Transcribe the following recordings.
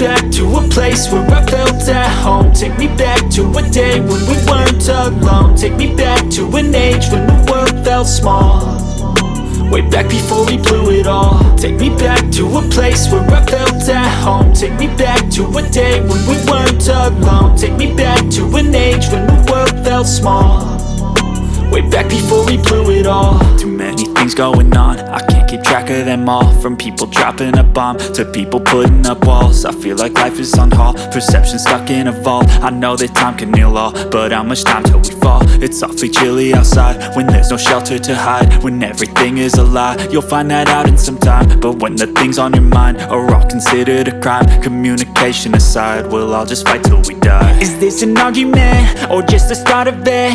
back to a place where I felt at home. Take me back to a day when we weren't alone. Take me back to an age when the world felt small, way back before we blew it all. Take me back to a place where I felt at home. Take me back to a day when we weren't alone. Take me back to an age when the world felt small, way back before we blew it all. Too many things going on, I can't keep track of them all. From people dropping a bomb to people putting up walls. I feel like life is on hold, perception stuck in a vault. I know that time can heal all, but how much time till we fall? It's awfully chilly outside when there's no shelter to hide. When everything is a lie, you'll find that out in some time. But when the things on your mind are all considered a crime, communication aside, we'll all just fight till we die. Is this an argument or just the start of it?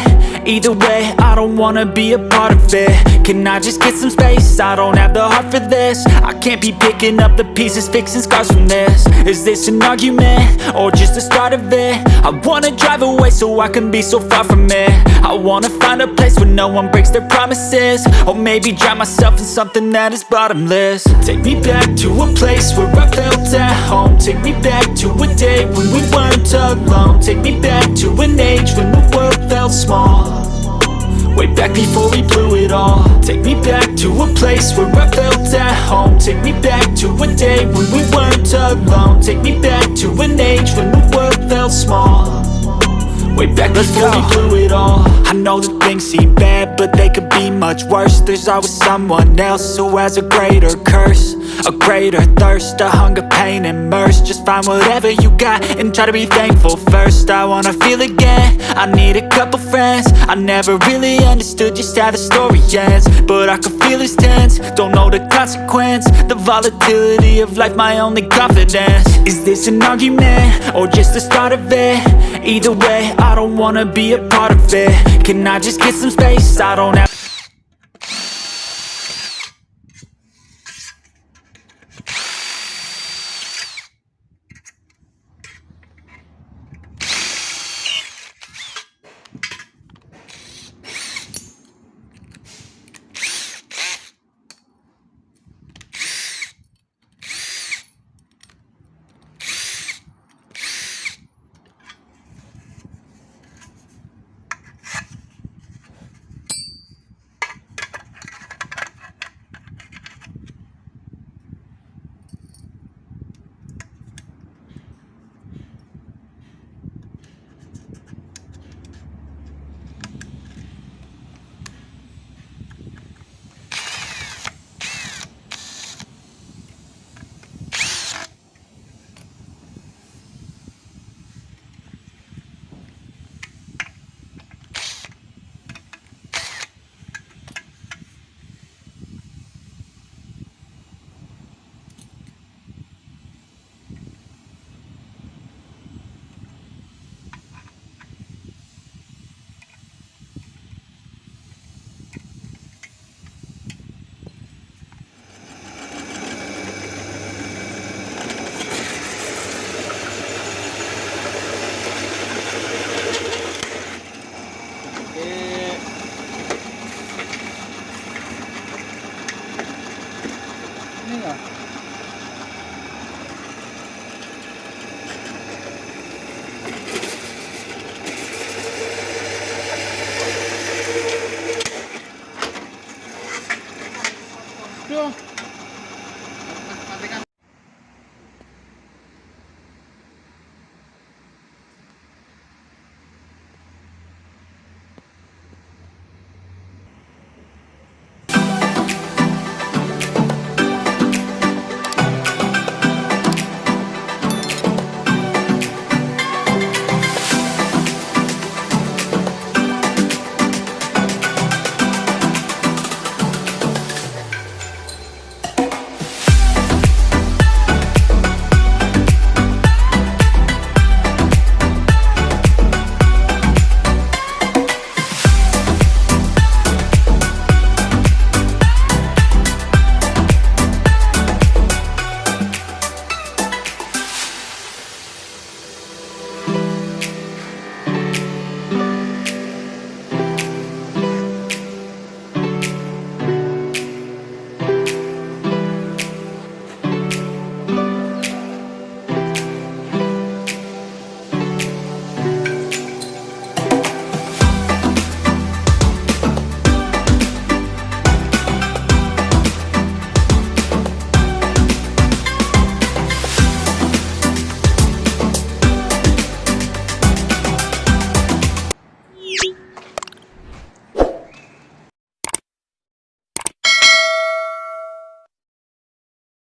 Either way, I don't wanna be a part of it. Can I just get some space? I don't have the heart for this. I can't be picking up the pieces, fixing scars from this. Is this an argument or just the start of it? I wanna drive away so I can be so far from it. I wanna find a place where no one breaks their promises, or maybe drown myself in something that is bottomless. Take me back to a place where I felt at home. Take me back to a day when we weren't alone. Take me back to an age when the world felt small, way back before we blew it all. Take me back to a place where I felt at home. Take me back to a day when we weren't alone. Take me back to an age when the world felt small, way back before we blew it all. I know that things seem bad, but they could be much worse. There's always someone else who has a greater curse, a greater thirst, a hunger, pain, and mercy. Just find whatever you got and try to be thankful first. I wanna feel again, I need a couple friends. I never really understood just how the story ends, but I can feel it's tense, don't know the consequence. The volatility of life, my only confidence. Is this an argument or just the start of it? Either way, I don't wanna be a part of it. Can I just get some space? I don't have